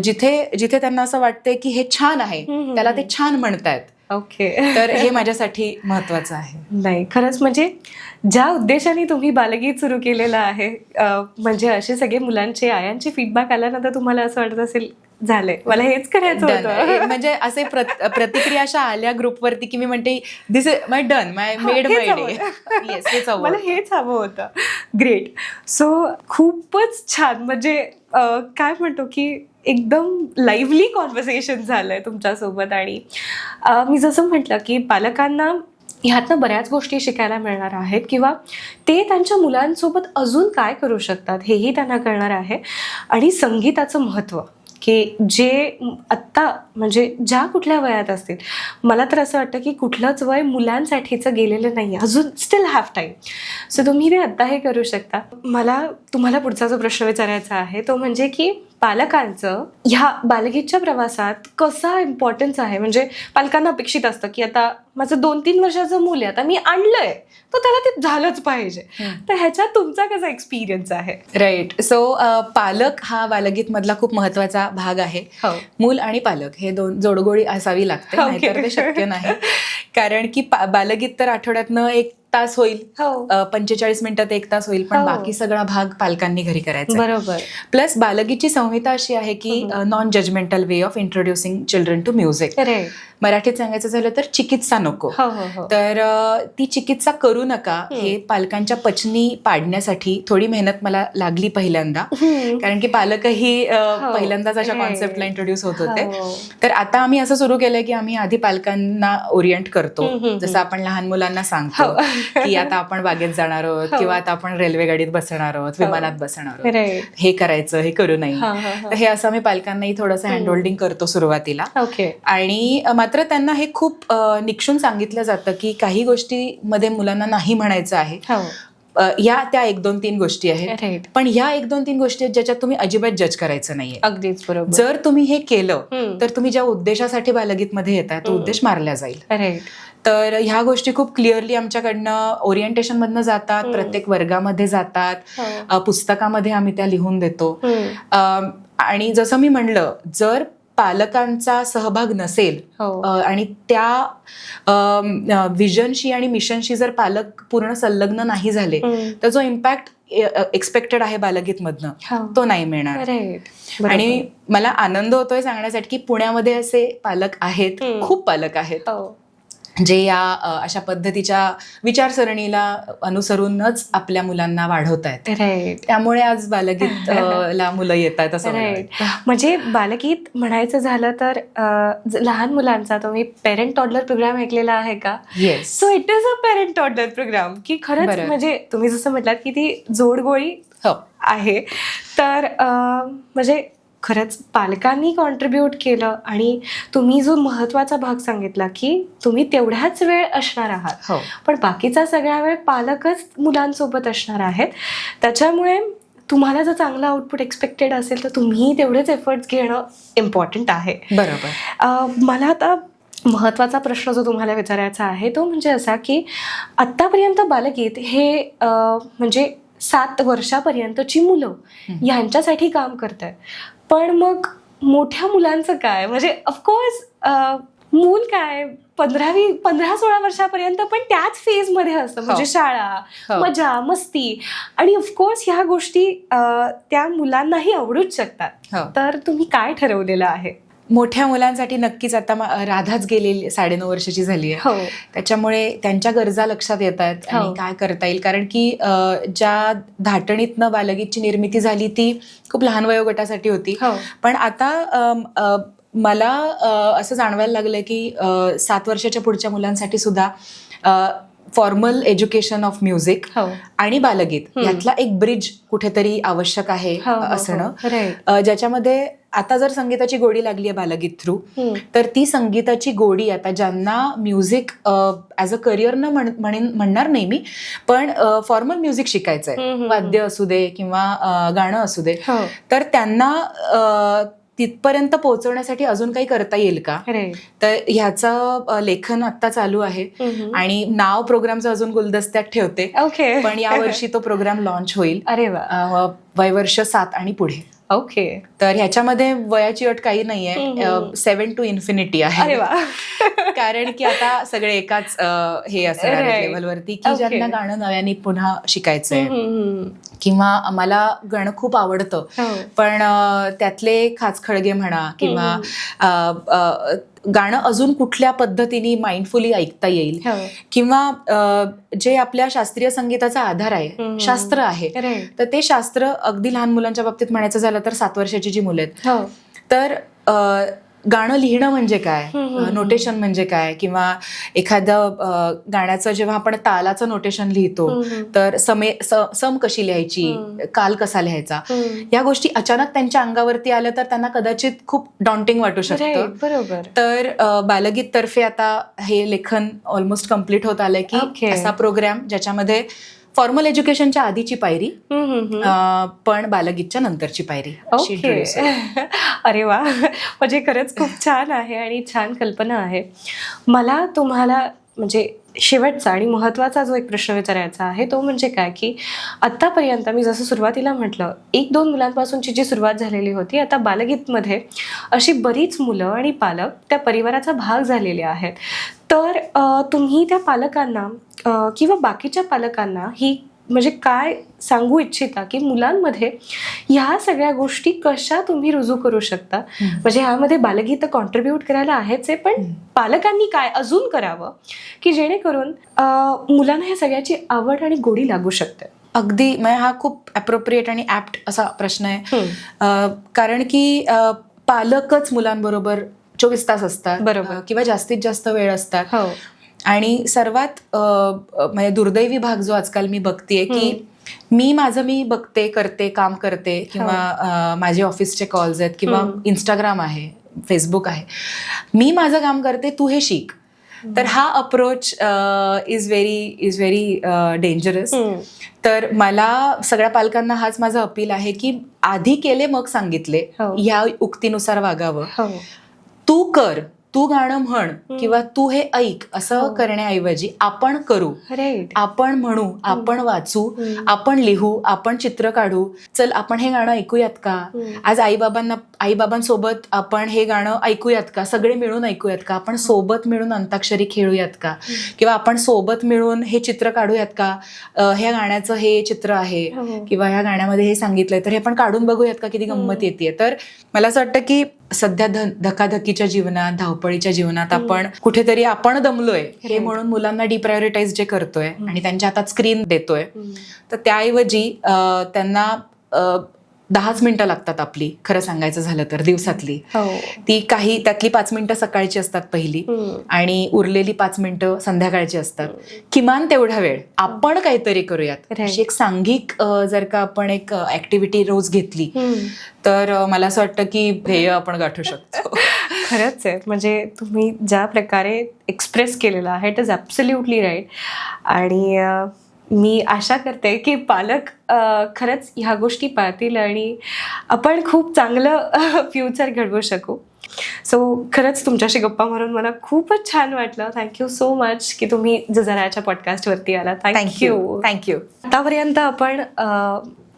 जिथे त्यांना असं वाटतंय की हे छान आहे त्याला ते छान म्हणतायत. ओके. तर हे माझ्यासाठी महत्वाचं आहे. नाही, खरंच म्हणजे ज्या उद्देशाने तुम्ही बालगीत सुरू केलेलं आहे, म्हणजे असे सगळे मुलांचे, आयांचे फीडबॅक आल्यानंतर तुम्हाला असं वाटत असेल झाले, मला हेच करायचं होतं. म्हणजे असे प्रतिक्रिया अशा आल्या ग्रुपवरती की मी म्हणते this is my done, my made my day. Yes, हेच हवं, मला हेच हवं होतं. ग्रेट. सो खूपच छान. म्हणजे काय म्हणतो की एकदम लाईव्हली कॉन्व्हर्सेशन झालंय तुमच्यासोबत. आणि मी जसं म्हटलं की पालकांना ह्यातनं बऱ्याच गोष्टी शिकायला मिळणार आहेत, किंवा ते त्यांच्या मुलांसोबत अजून काय करू शकतात हेही त्यांना कळणार आहे. आणि संगीताचं महत्त्व की जे आत्ता म्हणजे ज्या कुठल्या वयात असतील, मला तर असं वाटतं की कुठलंच वय मुलांसाठीचं गेलेलं नाही आहे, अजून स्टील हॅव टाईम. सो तुम्ही ते आत्ताही करू शकता. मला तुम्हाला पुढचा जो प्रश्न विचारायचा आहे तो म्हणजे की पालकांचं ह्या बालगीतच्या प्रवासात कसा इम्पॉर्टन्स आहे. म्हणजे पालकांना अपेक्षित असतं की आता माझं 2-3 वर्षाचं मूल आहे, आता मी आणलंय तर त्याला ते झालंच पाहिजे. तर ह्याच्यात तुमचा कसा एक्सपिरियन्स आहे? राईट. सो पालक हा बालगीत मधला खूप महत्वाचा भाग आहे. मूल आणि पालक हे दोन जोडगोळी असावी लागते, नाहीतर ते शक्य नाही. कारण की बालगीत तर आठवड्यातनं 1 तास होईल, 45 मिनिटात 1 तास होईल, पण बाकी सगळा भाग पालकांनी घरी करायचा. बरोबर. प्लस बालगीतची संहिता अशी आहे की non judgemental way of introducing children to music. मराठीत सांगायचं झालं तर चिकित्सा नको. तर ती चिकित्सा करू नका हे पालकांच्या पचनी पाडण्यासाठी थोडी मेहनत मला लागली पहिल्यांदा. कारण की पालकही पहिल्यांदाच अशा कॉन्सेप्टला इंट्रोड्यूस होत होते. तर आता आम्ही असं सुरू केलंय की आम्ही आधी पालकांना ओरिएंट करतो. जसं आपण लहान मुलांना सांगतो की आता आपण बागेत जाणार आहोत, किंवा आता आपण रेल्वे गाडीत बसणार आहोत, विमानात बसणार आहोत, हे करायचं, हे करू नये. तर हे असं आम्ही पालकांनाही थोडंसं हँड होल्डिंग करतो सुरुवातीला. आणि मात्र त्यांना हे खूप निक्षून सांगितलं जातं की काही गोष्टीमध्ये मुलांना नाही म्हणायचं आहे. या त्या 1-2-3 गोष्टी आहेत, पण ह्या 1-2-3 गोष्टी आहेत ज्याच्यात तुम्ही अजिबात जज करायचं नाहीये. अगदीच बरोबर. जर तुम्ही हे केलं तर तुम्ही ज्या उद्देशासाठी बालगीत मध्ये येताय तो उद्देश मारला जाईल. तर ह्या गोष्टी खूप क्लिअरली आमच्याकडनं ओरिएंटेशन मधनं जातात, प्रत्येक वर्गामध्ये जातात, पुस्तकामध्ये आम्ही त्या लिहून देतो. आणि जसं मी म्हणलं, जर पालकांचा सहभाग नसेल आणि त्या विजनशी आणि मिशनशी जर पालक पूर्ण संलग्न नाही झाले तर जो इम्पॅक्ट एक्सपेक्टेड आहे बालगीत मधनं तो नाही मिळणार. आणि मला आनंद होतोय सांगण्यासाठी की पुण्यामध्ये असे पालक आहेत, खूप पालक आहेत जे या अशा पद्धतीच्या विचारसरणीला अनुसरूनच आपल्या मुलांना वाढवत आहेत. त्यामुळे आज बालगीत ला मुलं येत आहेत असं. म्हणजे बालगीत म्हणायचं झालं तर लहान मुलांचा तुम्ही पेरेंट टॉडलर प्रोग्राम ऐकलेला आहे का? Yes. So it is a parent toddler programme की खरंच म्हणजे तुम्ही जसं म्हटलात की ती जोडगोळी आहे. तर म्हणजे खरंच पालकांनी कॉन्ट्रीब्यूट केलं. आणि तुम्ही जो महत्वाचा भाग सांगितला की तुम्ही तेवढ्याच वेळ असणार आहात, पण बाकीचा सगळा वेळ पालकच मुलांसोबत असणार आहेत. त्याच्यामुळे तुम्हाला जर चांगला आउटपुट एक्सपेक्टेड असेल तर तुम्ही तेवढेच एफर्ट्स घेणं इम्पॉर्टंट आहे. बरोबर. मला आता महत्वाचा प्रश्न जो तुम्हाला विचारायचा आहे तो म्हणजे असा की आत्तापर्यंत बालगीत हे म्हणजे 7 वर्षापर्यंतची मुलं यांच्यासाठी काम करतात, पण मग मोठ्या मुलांचं काय? म्हणजे ऑफकोर्स मूल काय 15-16 वर्षापर्यंत पण त्याच फेजमध्ये असतं, म्हणजे शाळा, मजा, मस्ती, आणि ऑफकोर्स ह्या गोष्टी त्या मुलांनाही आवडूच शकतात. तर तुम्ही काय ठरवलेलं आहे? मोठ्या मुलांसाठी नक्कीच आता राधाच गेलेली 9.5 वर्षाची झाली आहे, त्याच्यामुळे त्यांच्या गरजा लक्षात येत आहेत आणि काय करता येईल. कारण की ज्या धाटणीतनं बालगीतची निर्मिती झाली ती खूप लहान वयोगटासाठी होती, पण आता मला असं जाणवायला लागलं की 7 वर्षाच्या पुढच्या मुलांसाठी सुद्धा फॉर्मल एज्युकेशन ऑफ म्युझिक आणि बालगीत यातला एक ब्रिज कुठेतरी आवश्यक आहे असणं, ज्याच्यामध्ये आता जर संगीताची गोडी लागली आहे बालगीत थ्रू, तर ती संगीताची गोडी आता ज्यांना म्युझिक ॲज अ करिअर न म्हणणार नाही मी, पण फॉर्मल म्युझिक शिकायचंय, वाद्य असू दे किंवा गाणं असू दे, तर त्यांना तिथपर्यंत पोहोचवण्यासाठी अजून काही करता येईल का? तर ह्याचं लेखन आता चालू आहे आणि नाव प्रोग्रामचं अजून गुलदस्त्यात ठेवते, पण यावर्षी तो प्रोग्राम लॉन्च होईल. अरे वा. वयवर्ष 7 आणि पुढे. ओके. तर ह्याच्यामध्ये वयाची अट काही नाहीये, 7 to infinity आहे. अरे वा. कारण की आता सगळे एकाच हे असणार Right. लेवलवरती की Okay. ज्यांना गाणं नव्याने पुन्हा शिकायचंय किंवा मला गाणं खूप आवडतं पण त्यातले खाचखळगे म्हणा किंवा गाणं अजून कुठल्या पद्धतीने माइंडफुली ऐकता येईल किंवा जे आपल्या शास्त्रीय संगीताचा आधार आहे, शास्त्र आहे, तर ते शास्त्र अगदी लहान मुलांच्या बाबतीत म्हणायचं झालं तर 7 वर्षाची जी मुलं आहेत, तर गाणं लिहिणं म्हणजे काय, नोटेशन म्हणजे काय, किंवा एखादं गाण्याचं जेव्हा आपण तालाचं नोटेशन लिहितो तर सम कशी लिहायची, काल कसा लिहायचा, या गोष्टी अचानक त्यांच्या अंगावरती आल्या तर त्यांना कदाचित खूप डॉन्टिंग वाटू शकतं. बरोबर. तर बालगीत तर्फे आता हे लेखन ऑलमोस्ट कम्प्लीट होत आलंय की असा प्रोग्राम ज्याच्यामध्ये फॉर्मल एज्युकेशनच्या आधीची पायरी पण बालगीतच्या नंतरची पायरी. ओके. अरे वा, म्हणजे खरंच खूप छान आहे आणि छान कल्पना आहे. मला तुम्हाला म्हणजे शेवटचा आणि महत्त्वाचा जो एक प्रश्न विचारायचा आहे तो म्हणजे काय की आत्तापर्यंत मी जसं सुरुवातीला म्हटलं 1-2 मुलांपासूनची जी सुरुवात झालेली होती, आता बालगीतमध्ये अशी बरीच मुलं आणि पालक त्या परिवाराचा भाग झालेले आहेत. तर तुम्ही त्या पालकांना किंवा बाकीच्या पालकांना ही म्हणजे काय सांगू इच्छिता की मुलांमध्ये ह्या सगळ्या गोष्टी कशा तुम्ही रुजू करू शकता? म्हणजे ह्यामध्ये बालगीत कॉन्ट्रीब्यूट करायला आहेच आहे, पण पालकांनी काय अजून करावं की जेणेकरून मुलांना ह्या सगळ्याची आवड आणि गोडी लागू शकते? अगदी म्हणजे हा खूप अप्रोप्रिएट आणि ऍप्ट असा प्रश्न आहे, कारण की पालकच मुलांबरोबर 24 तास असतात, बरोबर, किंवा जास्तीत जास्त वेळ असतात. आणि सर्वात म्हणजे दुर्दैवी भाग जो आजकाल मी बघतेय की मी बघते, करते, काम करते, किंवा माझे ऑफिसचे कॉल्स आहेत किंवा इंस्टाग्राम आहे, फेसबुक आहे, मी माझं काम करते, तू हे शिक. तर हा अप्रोच इज व्हेरी डेंजरस. तर मला सगळ्या पालकांना हाच माझा अपील आहे की आधी केले मग सांगितले ह्या उक्तीनुसार वागावं. तू कर, तू गाणं म्हण किंवा तू हे ऐक असं करण्याऐवजी आपण करू, आपण म्हणू, आपण वाचू, आपण लिहू, आपण चित्र काढू, चल आपण हे गाणं ऐकूयात का, आज आईबाबांसोबत आपण हे गाणं ऐकूयात का, सगळे मिळून ऐकूयात का, आपण सोबत मिळून अंताक्षरी खेळूयात का, किंवा आपण सोबत मिळून हे चित्र काढूयात का, ह्या गाण्याचं हे चित्र आहे किंवा ह्या गाण्यामध्ये हे सांगितलंय तर हे आपण काढून बघूयात का, किती गंमत येते. तर मला असं वाटतं की सध्या धकाधकीच्या जीवनात, धावपळीच्या जीवनात आपण कुठेतरी आपण दमलोय हे म्हणून मुलांना डिप्रायोरिटाईज जे करतोय आणि त्यांच्या हातात स्क्रीन देतोय, तर त्याऐवजी त्यांना 10च मिनिटं लागतात आपली, खरं सांगायचं झालं तर दिवसातली, ती काही त्यातली 5 मिनिटं सकाळची असतात पहिली आणि उरलेली 5 मिनिटं संध्याकाळची असतात. किमान तेवढा वेळ आपण काहीतरी करूयात, अशी एक सांघिक जर का आपण एक ऍक्टिव्हिटी रोज घेतली तर मला असं वाटतं की ध्येय आपण गाठू शकतो. खरंच आहे, म्हणजे तुम्ही ज्या प्रकारे एक्सप्रेस केलेलं आहे इट इज ॲब्सोल्युटली राईट. आणि मी आशा करते की पालक खरंच ह्या गोष्टी पाळतील आणि आपण खूप चांगलं फ्युचर घडवू शकू. सो खरंच तुमच्याशी गप्पा मारून मला खूपच छान वाटलं. थँक्यू सो मच की तुम्ही जराच्या पॉडकास्टवरती आला. थँक्यू. आतापर्यंत आपण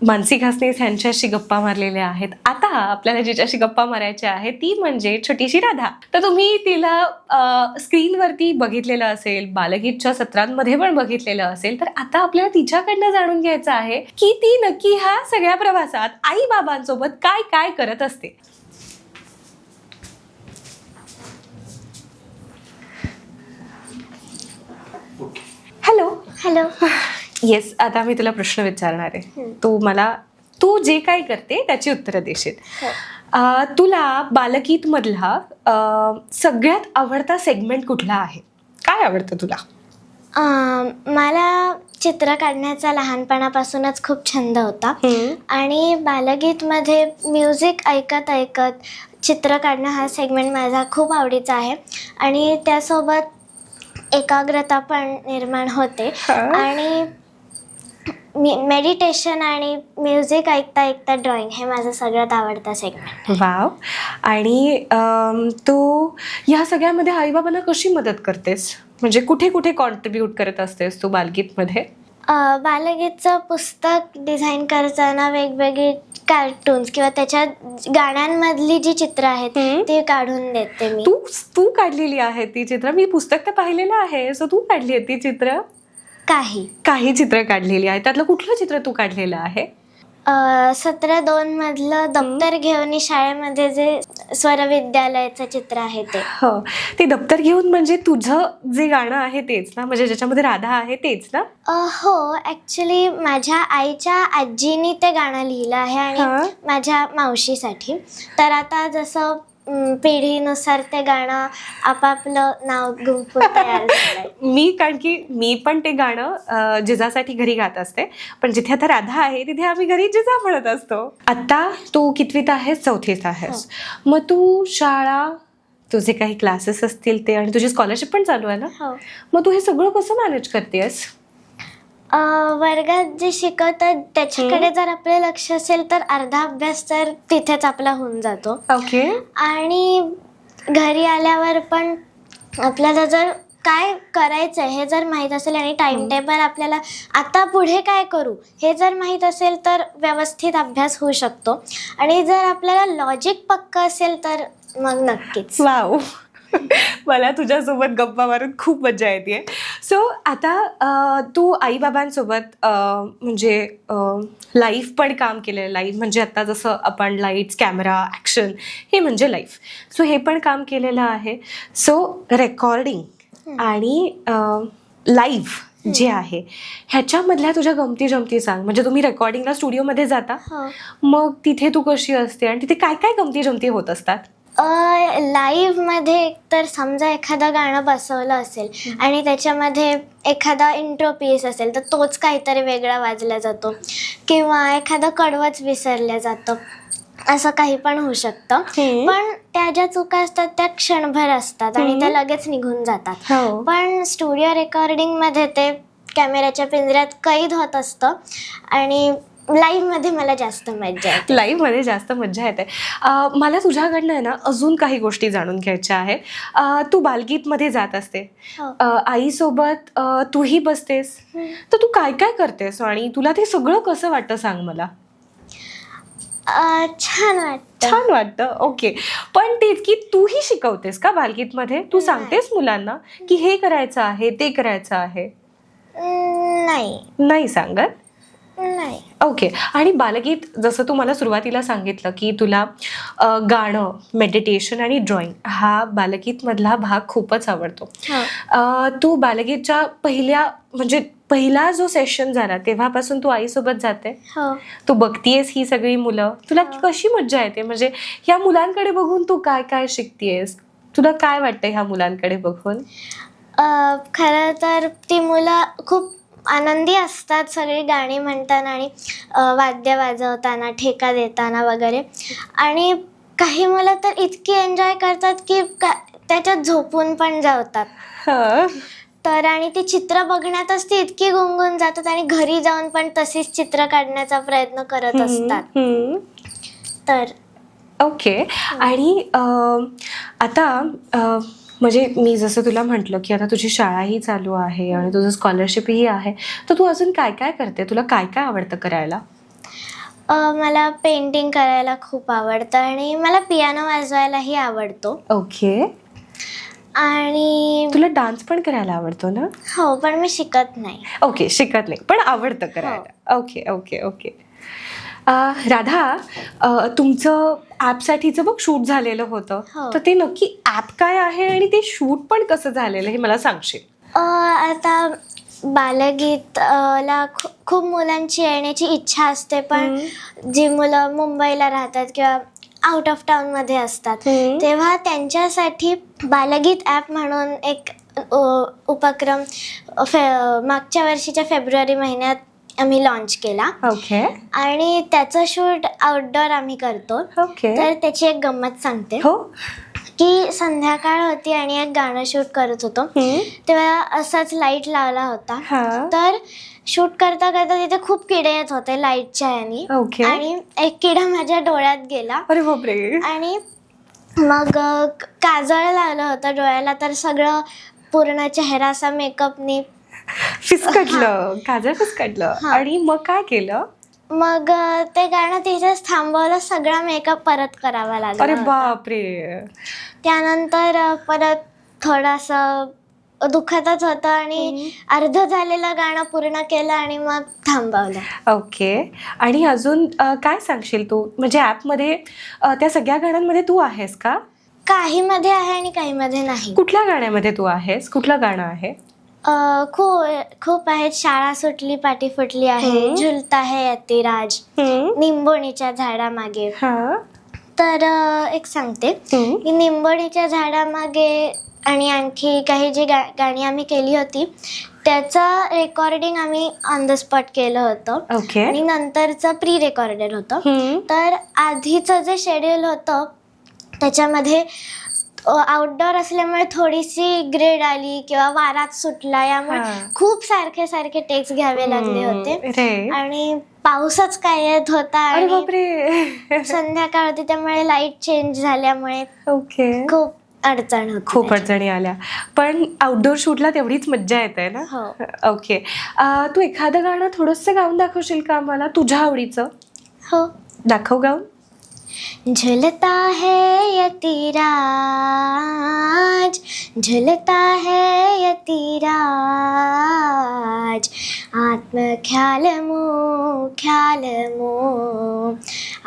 मानसी घासनीस यांच्याशी गप्पा मारलेल्या आहेत. आता आपल्याला जिच्याशी गप्पा मारायच्या आहे ती म्हणजे छोटीशी राधा. तर तुम्ही तिला स्क्रीनवरती बघितलेलं असेल, बालगीतच्या सत्रांमध्ये पण बघितलेलं असेल, तर आता आपल्याला तिच्याकडनं जाणून घ्यायचं आहे की ती नक्की ह्या सगळ्या प्रवासात आई बाबांसोबत काय काय करत असते. हॅलो. येस, आता मी तुला प्रश्न विचारणार आहे. तू जे काय करते त्याची उत्तरं देशील. तुला बालगीत मधला सगळ्यात आवडता सेगमेंट कुठला आहे? काय आवडतं तुला? मला चित्र काढण्याचा लहानपणापासूनच खूप छंद होता आणि बालगीतमध्ये म्युझिक ऐकत ऐकत चित्र काढणं हा सेगमेंट माझा खूप आवडीचा आहे आणि त्यासोबत एकाग्रता पण निर्माण होते आणि मेडिटेशन आणि म्युझिक ऐकता ऐकता ड्रॉइंग हे माझं सगळ्यात आवडतं सेगमेंट. वाव. आणि तू ह्या सगळ्यामध्ये आईबाबांना कशी मदत करतेस? म्हणजे कुठे कुठे कॉन्ट्रीब्यूट करत असतेस तू बालगीतमध्ये? बालगीतचं पुस्तक डिझाईन करताना वेगवेगळी कार्टून्स किंवा त्याच्या गाण्यांमधली जी चित्र आहेत ती काढून देते मी. तू काढलेली आहे ती चित्र? मी पुस्तक तर पाहिलेलं आहे. सो तू काढली आहे ती चित्र? काही चित्र काढलेली आहे. त्यातलं कुठलं चित्र तू काढलेलं आहे? 17-2 मधलं दप्तर घेऊन शाळेमध्ये जे स्वरविद्यालयाचं चित्र आहे ते. हो, ते दप्तर घेऊन म्हणजे तुझं जे गाणं आहे तेच ना? म्हणजे ज्याच्यामध्ये राधा आहे तेच ना? हो, ॲक्च्युली माझ्या आईच्या आजीनी ते गाणं लिहिलं आहे आणि माझ्या मावशीसाठी. तर आता जसं पिढीनुसार ते गाणं आपापलं नाव गुंफून तयार झालंय. कारण की मी पण ते गाणं जिजासाठी घरी गात असते, पण जिथे आता राधा आहे तिथे आम्ही घरी जिजा म्हणत असतो. आता तू कितवीत आहेस? 4थीत आहेस. मग तू शाळा, तुझे काही क्लासेस असतील ते, आणि तुझी स्कॉलरशिप पण चालू आहे ना? मग तू हे सगळं कसं मॅनेज करतेस? वर्गात जे शिकवतात त्याच्याकडे जर आपलं लक्ष असेल तर अर्धा अभ्यास तर तिथेच आपला होऊन जातो. ओके. आणि घरी आल्यावर पण आपल्याला जर काय करायचं हे जर माहीत असेल आणि टाइम टेबल आपल्याला आता पुढे काय करू हे जर माहीत असेल तर व्यवस्थित अभ्यास होऊ शकतो. आणि जर आपल्याला लॉजिक पक्का असेल तर मग नक्कीच. वाव. मला तुझ्यासोबत गप्पा मारून खूप मजा येते. सो आता तू आईबाबांसोबत म्हणजे लाईव्ह पण काम केलेलं. लाईव्ह म्हणजे आता जसं आपण लाईट्स, कॅमेरा, ॲक्शन हे म्हणजे लाईव्ह. सो हे पण काम केलेलं आहे. सो रेकॉर्डिंग आणि लाईव्ह जे आहे ह्याच्यामधल्या तुझ्या गमती जमती सांग. म्हणजे तुम्ही रेकॉर्डिंगला स्टुडिओमध्ये जाता, मग तिथे तू कशी असते आणि तिथे काय काय गमती जमती होत असतात? लाईव्ह मध्ये तर समजा एखादं गाणं बसवलं असेल आणि त्याच्यामध्ये एखादा इंट्रो पीस असेल तर तोच काहीतरी वेगळा वाजला जातो किंवा एखादं कडवंच विसरलं जातं, असं काही पण होऊ शकतं. पण त्या ज्या चुका असतात त्या क्षणभर असतात आणि त्या लगेच निघून जातात. पण स्टुडिओ रेकॉर्डिंग मध्ये ते कॅमेऱ्याच्या पिंजऱ्यात कैद होत असतं आणि लाईव्हमध्ये मला जास्त मजा येते. लाईव्हमध्ये जास्त मजा येते. मला तुझ्याकडनं आहे ना अजून काही गोष्टी जाणून घ्यायच्या आहेत. तू बालगीतमध्ये जात असते, आईसोबत तूही बसतेस, तर तू काय काय करतेस आणि तुला ते सगळं कसं वाटतं सांग मला. छान वाटतं. ओके. पण तेच की तूही शिकवतेस का बालगीतमध्ये? तू सांगतेस मुलांना की हे करायचं आहे, ते करायचं आहे? नाही सांगत? नाही. ओके. आणि बालगीत जसं तू मला सुरुवातीला सांगितलं की तुला गाणं, मेडिटेशन आणि ड्रॉइंग हा बालगीतमधला भाग खूपच आवडतो. तू बालगीतच्या पहिला जो सेशन झाला तेव्हापासून तू आईसोबत जाते, तू बघतीयस ही सगळी मुलं, तुला कशी मज्जा येते? म्हणजे ह्या मुलांकडे बघून तू काय काय शिकतेस? तुला काय वाटतं ह्या मुलांकडे बघून? खरं तर ती मुलं खूप आनंदी असतात सगळी गाणी म्हणताना आणि वाद्य वाजवताना, ठेका देताना वगैरे. आणि काही मुलं तर इतकी एन्जॉय करतात की त्याच्यात झोपून पण जातात. तर आणि ती चित्र बघण्यातच ती इतकी गुंगून जातात आणि घरी जाऊन पण तशीच चित्र काढण्याचा प्रयत्न करत असतात. तर ओके. आणि आता म्हणजे मी जसं तुला म्हटलं की आता तुझी शाळाही चालू आहे आणि तुझं स्कॉलरशिपही आहे, तर तू अजून काय काय करते? तुला काय काय आवडतं करायला? मला पेंटिंग करायला खूप आवडतं आणि मला पियानो वाजवायलाही आवडतो. ओके. आणि तुला डान्स पण करायला आवडतो ना? हो, पण मी शिकत नाही. ओके, शिकत नाही पण आवडतं करायला. Okay okay okay. राधा, तुमचं ॲपसाठीचं बघ शूट झालेलं होतं, तर ते नक्की ॲप काय आहे आणि ते शूट पण कसं झालेलं हे मला सांगशील? आता बालगीतला खूप मुलांची येण्याची इच्छा असते, पण जी मुलं मुंबईला राहतात किंवा आउट ऑफ टाउनमध्ये असतात तेव्हा त्यांच्यासाठी बालगीत ॲप म्हणून एक उपक्रम मागच्या वर्षीच्या फेब्रुवारी महिन्यात आम्ही लॉन्च केला. ओके. आणि त्याचं शूट आउटडोअर आम्ही करतो. ओके. तर त्याची एक गंमत सांगते. हो. की संध्याकाळ होती आणि एक गाणं शूट करत होतो, तेव्हा असाच लाईट लावला होता. तर शूट करता करता तिथे खूप किडे येत होते लाईटच्या यानी. आणि एक किडा माझ्या डोळ्यात गेला. अरे बापरे. आणि मग काजळ लावलं होतं डोळ्याला, तर सगळं पूर्ण चेहरा असा मेकअपनी फिसकटलं, काजळ फिसकटलं. हा. आणि मग काय केलं? मग ते गाणं तिथेच थांबवलं, सगळा मेकअप परत करावा लागला अरे होता. बापरे. त्यानंतर परत थोडंसं दुखतच होतं आणि अर्ध झालेलं गाणं पूर्ण केलं आणि मग थांबवलं. ओके. आणि अजून काय सांगशील तू, म्हणजे ॲपमध्ये त्या सगळ्या गाण्यांमध्ये तू आहेस का? काही मध्ये आहे आणि काही मध्ये नाही. कुठल्या गाण्यामध्ये तू आहेस? कुठलं गाणं आहे? खूप आहेत. शाळा सुटली पाटी फुटली आहे, झुलता है यतिराज, निंबोणीच्या झाडामागे. हा. तर एक सांगते की निंबोणीच्या झाडामागे आणि आणखी काही जी गाणी आम्ही केली होती त्याचं रेकॉर्डिंग आम्ही ऑन द स्पॉट केलं होतं. ओके. आणि नंतरचं प्री रेकॉर्डेड होतं. तर आधीचं जे शेड्यूल होतं त्याच्यामध्ये आउटडोअर असल्यामुळे थोडीशी ग्रेड आली किंवा वारात सुटला, यामुळे खूप सारखे टेक्स घ्यावे लागले होते. आणि पाऊसच काय येत होता आणि संध्याकाळ होती, त्यामुळे लाईट चेंज झाल्यामुळे ओके, खूप अडचण होती. खूप अडचणी आल्या. पण आउटडोर शूटला तेवढीच मज्जा येते ना. हो. ओके. तू एखादं गाणं थोडंसं गाऊन दाखवशील का मला, तुझ्या आवडीचं? हो. दाखव गाऊन. झुलता है यतिराज, झुलता है यतिराज, आत्म ख्याल मो,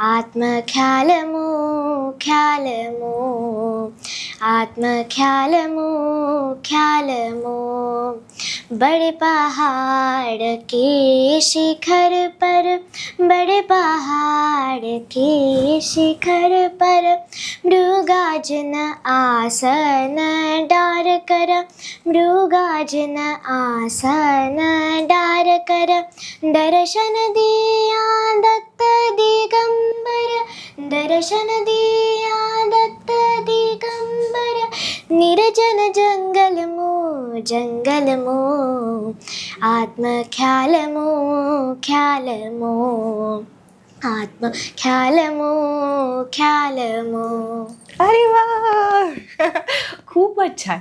आत्म ख्याल मो, आत्म ख्याल मो, बड़े पहाड़ के शिखर पर, बड़े पहाड़ के शिखर पर, मृगाजन आसन डार कर, मृगाजन आसन डार कर, दर्शन दिया दत्त दिगंबर, दर्शन दिया दत्त दिगंबर, निर्जन जंगल मो, आत्म ख्याल मो, आत्म ख्याल मो. अरे वा, खूपच छान.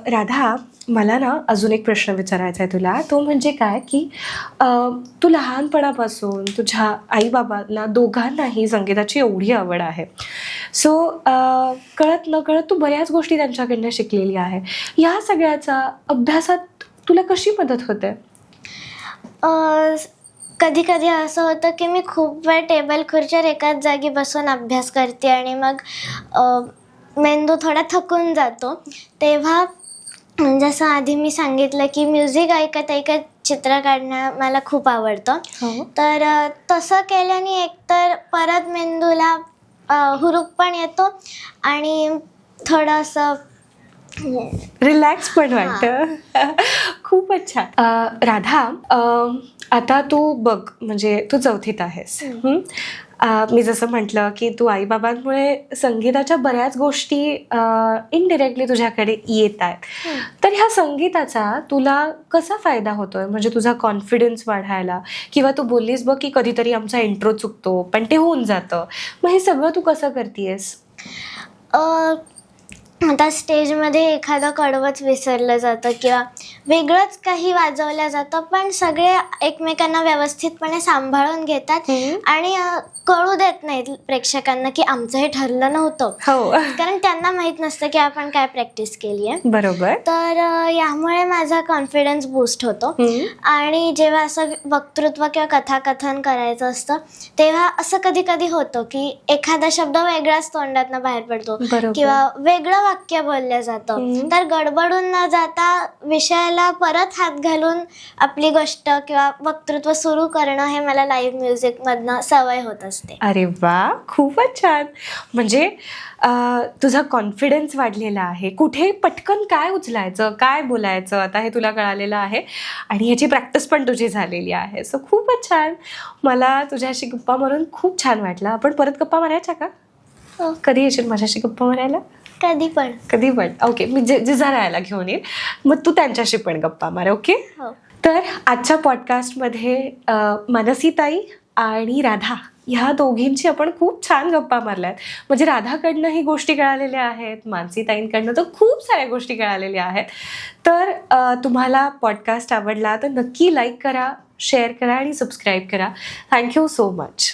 राधा, मला ना अजून एक प्रश्न विचारायचा आहे तुला. तो म्हणजे काय की तू लहानपणापासून तुझ्या आईबाबांना दोघांनाही संगीताची एवढी आवड आहे. सो कळत न कळत तू बऱ्याच गोष्टी त्यांच्याकडनं शिकलेली आहे. या सगळ्याचा अभ्यासात तुला कशी मदत होते? कधी कधी असं होतं की मी खूप वेळ टेबल खुर्चीवर एकाच जागी बसून अभ्यास करते आणि मग मेंदू थोडा थकून जातो. तेव्हा जसं आधी मी सांगितलं की म्युझिक ऐकत ऐकत चित्र काढणं मला खूप आवडतं. तर तसं केल्याने एकतर परत मेंदूला हुरूप पण येतो आणि थोडंसं रिलॅक्स पण वाटतं. खूपच छान. राधा, आता तू बघ, म्हणजे तू 4थीत आहेस. मी जसं म्हटलं की तू आईबाबांमुळे संगीताच्या बऱ्याच गोष्टी इनडिरेक्टली तुझ्याकडे येत आहेत. तर ह्या संगीताचा तुला कसा फायदा होतोय, म्हणजे तुझा कॉन्फिडन्स वाढायला, किंवा तू बोललीस बघ की कधीतरी आमचा इंट्रो चुकतो पण ते होऊन जातं, मग हे सगळं तू कसं करतेस? आता स्टेजमध्ये एखादं कडवंच विसरलं जातं किंवा वेगळंच काही वाजवलं जातं, पण सगळे एकमेकांना व्यवस्थितपणे सांभाळून घेतात आणि कळू देत नाहीत प्रेक्षकांना की आमचं हे ठरलं नव्हतं. हो, कारण त्यांना माहीत नसतं की आपण काय प्रॅक्टिस केली आहे. बरोबर. तर यामुळे माझा कॉन्फिडन्स बूस्ट होतो. आणि जेव्हा असं वक्तृत्व किंवा कथाकथन करायचं असतं तेव्हा असं कधी कधी होतं की एखादा शब्द वेगळाच तोंडातनं बाहेर पडतो किंवा वेगळं वाक्य बोललं जातं. तर गडबडून न जाता विषयाला परत हात घालून आपली गोष्ट किंवा वक्तृत्व सुरू करणं हे मला लाईव्ह म्युझिकमधनं सवय होत असते. अरे वा, खूपच छान. म्हणजे तुझा कॉन्फिडन्स वाढलेला आहे. कुठे पटकन काय उचलायचं, काय बोलायचं, आता हे तुला कळालेलं आहे आणि ह्याची प्रॅक्टिस पण तुझी झालेली आहे. सो खूपच छान. मला तुझ्याशी गप्पा मारून खूप छान वाटलं. आपण परत गप्पा मारायच्या का? कधी येशील माझ्याशी गप्पा मारायला? कधी पण. ओके, मी जिजा राहायला घेऊन येईल, मग तू त्यांच्याशी पण गप्पा मार. ओके. हो. तर आजच्या पॉडकास्टमध्ये मानसीताई आणि राधा ह्या दोघींची आपण खूप छान गप्पा मारल्यात. म्हणजे राधाकडनंही गोष्टी कळालेल्या आहेत, मानसीताईंकडनं तर खूप साऱ्या गोष्टी कळालेल्या आहेत. तर तुम्हाला पॉडकास्ट आवडला तर नक्की लाईक करा, शेअर करा आणि सबस्क्राईब करा. Thank you so much.